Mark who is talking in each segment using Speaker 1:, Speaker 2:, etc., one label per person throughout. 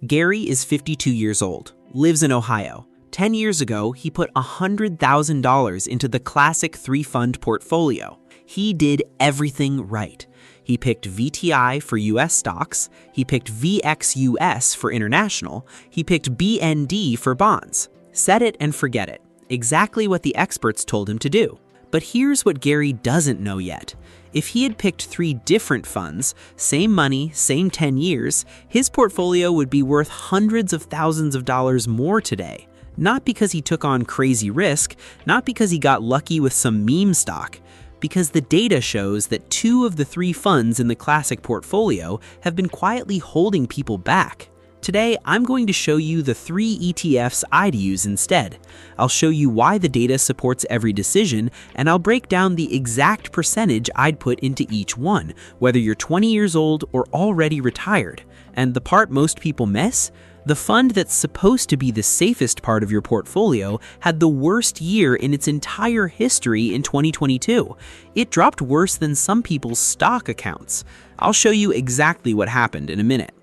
Speaker 1: Gary is 52 years old, lives in Ohio. 10 years ago, he put $100,000 into the classic three-fund portfolio. He did everything right. He picked VTI for US stocks, he picked VXUS for international, he picked BND for bonds. Set it and forget it. Exactly what the experts told him to do. But here's what Gary doesn't know yet. If he had picked 3 different funds, same money, same 10 years, his portfolio would be worth hundreds of thousands of dollars more today. Not because he took on crazy risk, not because he got lucky with some meme stock, because the data shows that 2 of the 3 funds in the classic portfolio have been quietly holding people back. Today, I'm going to show you the 3 ETFs I'd use instead. I'll show you why the data supports every decision, and I'll break down the exact percentage I'd put into each one, whether you're 20 years old or already retired. And the part most people miss? The fund that's supposed to be the safest part of your portfolio had the worst year in its entire history in 2022. It dropped worse than some people's stock accounts. I'll show you exactly what happened in a minute.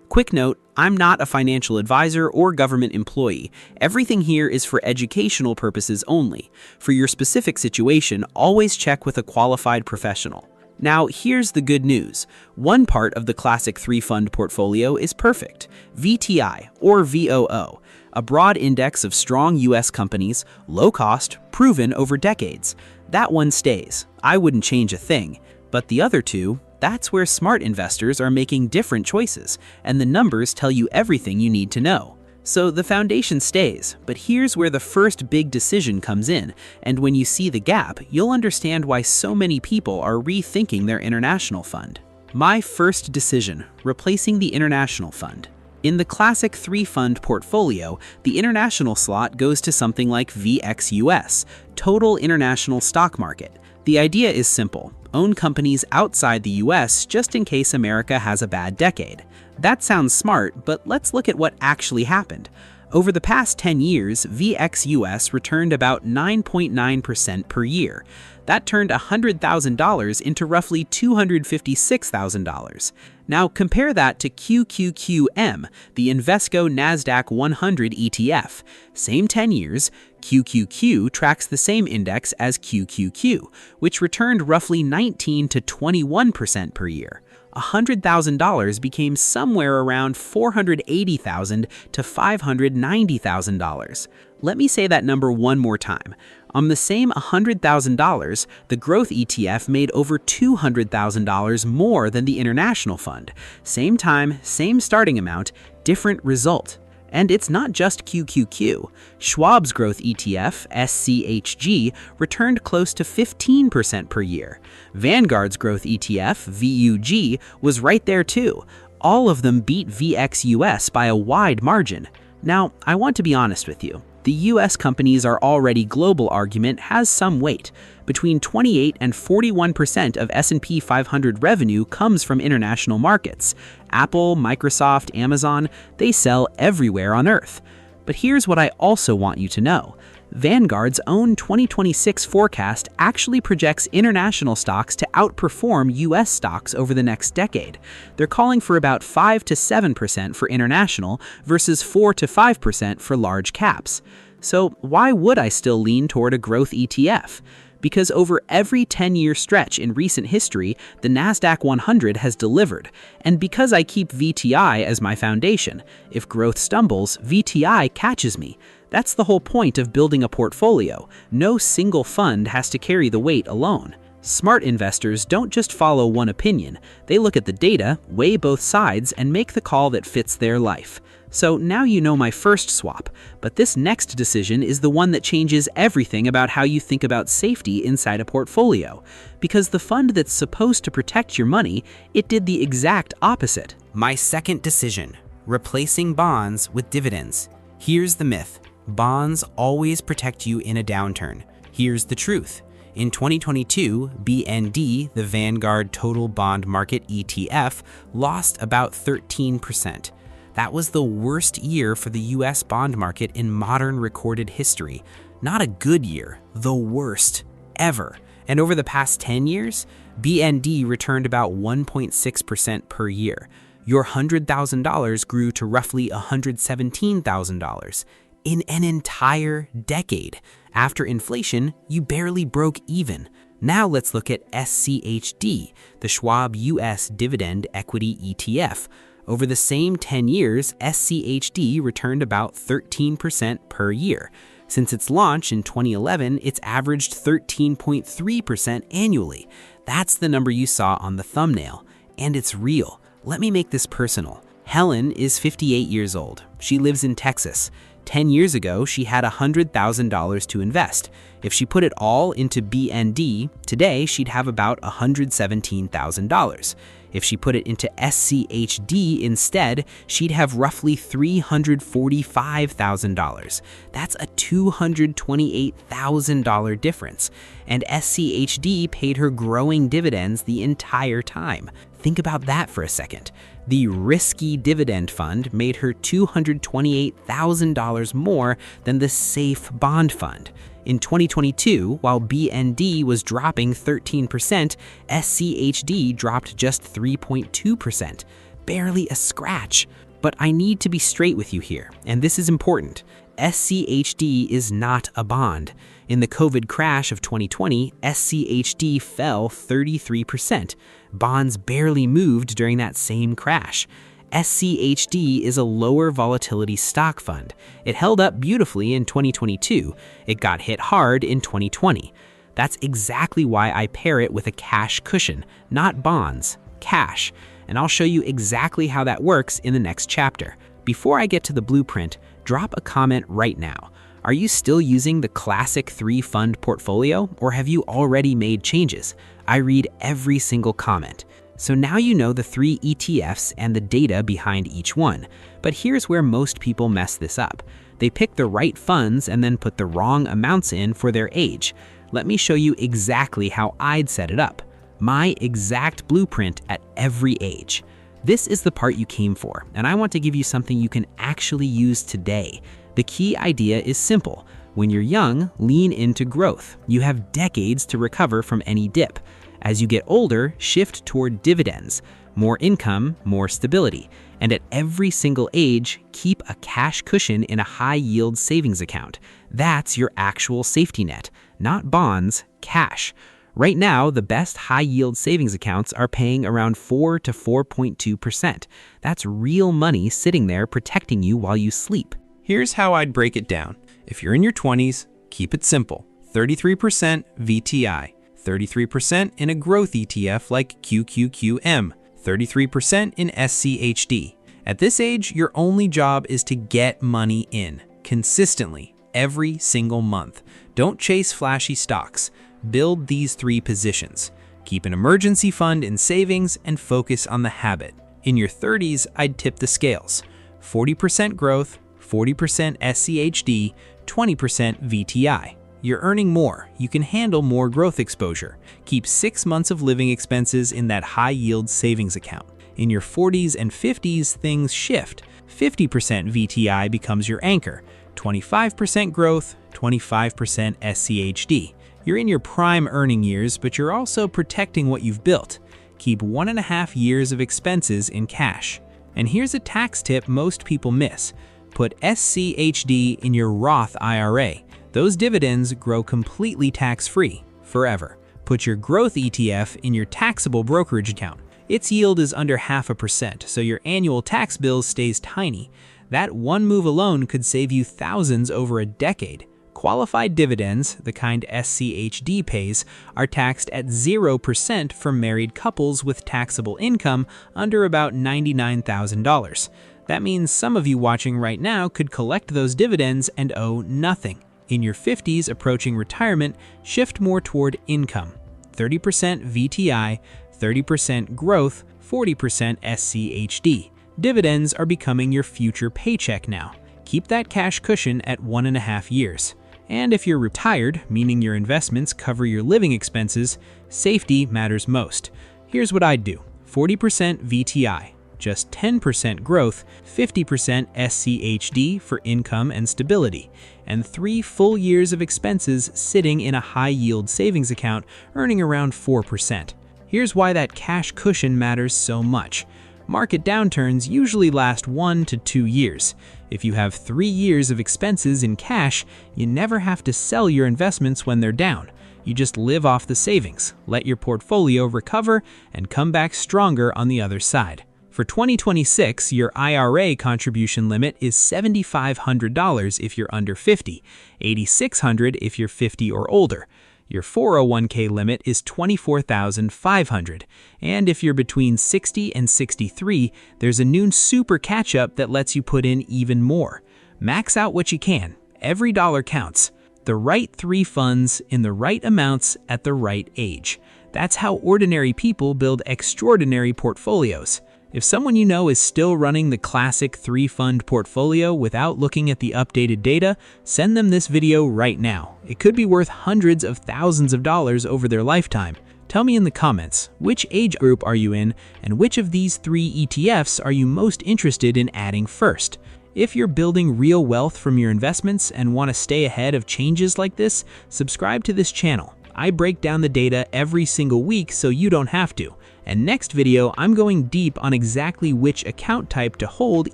Speaker 1: Quick note, I'm not a financial advisor or government employee. Everything here is for educational purposes only. For your specific situation, always check with a qualified professional. Now, here's the good news. One part of the classic 3-fund portfolio is perfect. VTI, or VOO, a broad index of strong US companies, low cost, proven over decades. That one stays. I wouldn't change a thing. But the other 2, that's where smart investors are making different choices, and the numbers tell you everything you need to know. So the foundation stays, but here's where the first big decision comes in, and when you see the gap, you'll understand why so many people are rethinking their international fund. My first decision, replacing the international fund. In the classic 3-fund portfolio, the international slot goes to something like VXUS, Total International Stock Market. The idea is simple. Own companies outside the US just in case America has a bad decade. That sounds smart, but let's look at what actually happened. Over the past 10 years, VXUS returned about 9.9% per year. That turned $100,000 into roughly $256,000. Now compare that to QQQM, the Invesco NASDAQ 100 ETF. Same 10 years, QQQ tracks the same index as QQQ, which returned roughly 19 to 21% per year. $100,000 became somewhere around $480,000 to $590,000. Let me say that number one more time. On the same $100,000, the growth ETF made over $200,000 more than the international fund. Same time, same starting amount, different result. And it's not just QQQ. Schwab's growth ETF, SCHG, returned close to 15% per year. Vanguard's growth ETF, VUG, was right there too. All of them beat VXUS by a wide margin. Now, I want to be honest with you. The US companies are already global argument has some weight. Between 28 and 41% of S&P 500 revenue comes from international markets. Apple, Microsoft, Amazon, they sell everywhere on Earth. But here's what I also want you to know. Vanguard's own 2026 forecast actually projects international stocks to outperform US stocks over the next decade. They're calling for about 5 to 7% for international versus 4 to 5% for large caps. So why would I still lean toward a growth ETF? Because over every 10-year stretch in recent history, the NASDAQ 100 has delivered, and because I keep VTI as my foundation, if growth stumbles, VTI catches me. That's the whole point of building a portfolio. No single fund has to carry the weight alone. Smart investors don't just follow one opinion. They look at the data, weigh both sides, and make the call that fits their life. So now you know my first swap, but this next decision is the one that changes everything about how you think about safety inside a portfolio. Because the fund that's supposed to protect your money, it did the exact opposite. My second decision, replacing bonds with dividends. Here's the myth. Bonds always protect you in a downturn. Here's the truth. In 2022, BND, the Vanguard Total Bond Market ETF, lost about 13%. That was the worst year for the US bond market in modern recorded history. Not a good year, the worst ever. And over the past 10 years, BND returned about 1.6% per year. Your $100,000 grew to roughly $117,000 in an entire decade. After inflation, you barely broke even. Now let's look at SCHD, the Schwab US Dividend Equity ETF. Over the same 10 years, SCHD returned about 13% per year. Since its launch in 2011, it's averaged 13.3% annually. That's the number you saw on the thumbnail. And it's real. Let me make this personal. Helen is 58 years old. She lives in Texas. 10 years ago, she had $100,000 to invest. If she put it all into BND, today she'd have about $117,000. If she put it into SCHD instead, she'd have roughly $345,000. That's a $228,000 difference. And SCHD paid her growing dividends the entire time. Think about that for a second. The risky dividend fund made her $228,000 more than the safe bond fund. In 2022, while BND was dropping 13%, SCHD dropped just 3.2%. Barely a scratch. But I need to be straight with you here, and this is important. SCHD is not a bond. In the COVID crash of 2020, SCHD fell 33%. Bonds barely moved during that same crash. SCHD is a lower volatility stock fund. It held up beautifully in 2022. It got hit hard in 2020. That's exactly why I pair it with a cash cushion, not bonds, cash. And I'll show you exactly how that works in the next chapter. Before I get to the blueprint, drop a comment right now. Are you still using the classic 3-fund portfolio, or have you already made changes? I read every single comment. So now you know the 3 ETFs and the data behind each one. But here's where most people mess this up. They pick the right funds and then put the wrong amounts in for their age. Let me show you exactly how I'd set it up. My exact blueprint at every age. This is the part you came for, and I want to give you something you can actually use today. The key idea is simple. When you're young, lean into growth. You have decades to recover from any dip. As you get older, shift toward dividends. More income, more stability. And at every single age, keep a cash cushion in a high-yield savings account. That's your actual safety net, not bonds, cash. Right now, the best high-yield savings accounts are paying around 4 to 4.2%. That's real money sitting there protecting you while you sleep.
Speaker 2: Here's how I'd break it down. If you're in your 20s, keep it simple. 33% VTI, 33% in a growth ETF like QQQM, 33% in SCHD. At this age, your only job is to get money in, consistently, every single month. Don't chase flashy stocks. Build these 3 positions. Keep an emergency fund in savings and focus on the habit. In your 30s, I'd tip the scales. 40% growth, 40% SCHD, 20% VTI. You're earning more. You can handle more growth exposure. Keep 6 months of living expenses in that high-yield savings account. In your 40s and 50s, things shift. 50% VTI becomes your anchor. 25% growth, 25% SCHD. You're in your prime earning years, but you're also protecting what you've built. Keep 1.5 years of expenses in cash. And here's a tax tip most people miss. Put SCHD in your Roth IRA. Those dividends grow completely tax-free, forever. Put your growth ETF in your taxable brokerage account. Its yield is under 0.5%, so your annual tax bill stays tiny. That one move alone could save you thousands over a decade. Qualified dividends, the kind SCHD pays, are taxed at 0% for married couples with taxable income under about $99,000. That means some of you watching right now could collect those dividends and owe nothing. In your 50s approaching retirement, shift more toward income. 30% VTI, 30% growth, 40% SCHD. Dividends are becoming your future paycheck now. Keep that cash cushion at 1.5 years. And if you're retired, meaning your investments cover your living expenses, safety matters most. Here's what I'd do. 40% VTI, just 10% growth, 50% SCHD for income and stability, and 3 full years of expenses sitting in a high-yield savings account earning around 4%. Here's why that cash cushion matters so much.
Speaker 1: Market downturns usually last 1 to 2 years. If you have 3 years of expenses in cash, you never have to sell your investments when they're down. You just live off the savings, let your portfolio recover, and come back stronger on the other side. For 2026, your IRA contribution limit is $7,500 if you're under 50, $8,600 if you're 50 or older. Your 401k limit is $24,500, and if you're between 60 and 63, there's a new super catch-up that lets you put in even more. Max out what you can. Every dollar counts. The right 3 funds in the right amounts at the right age. That's how ordinary people build extraordinary portfolios. If someone you know is still running the classic 3-fund portfolio without looking at the updated data, send them this video right now. It could be worth hundreds of thousands of dollars over their lifetime. Tell me in the comments, which age group are you in, and which of these 3 ETFs are you most interested in adding first? If you're building real wealth from your investments and want to stay ahead of changes like this, subscribe to this channel. I break down the data every single week so you don't have to. And next video, I'm going deep on exactly which account type to hold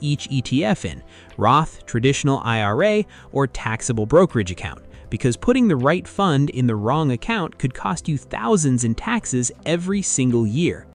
Speaker 1: each ETF in, Roth, traditional IRA, or taxable brokerage account, because putting the right fund in the wrong account could cost you thousands in taxes every single year.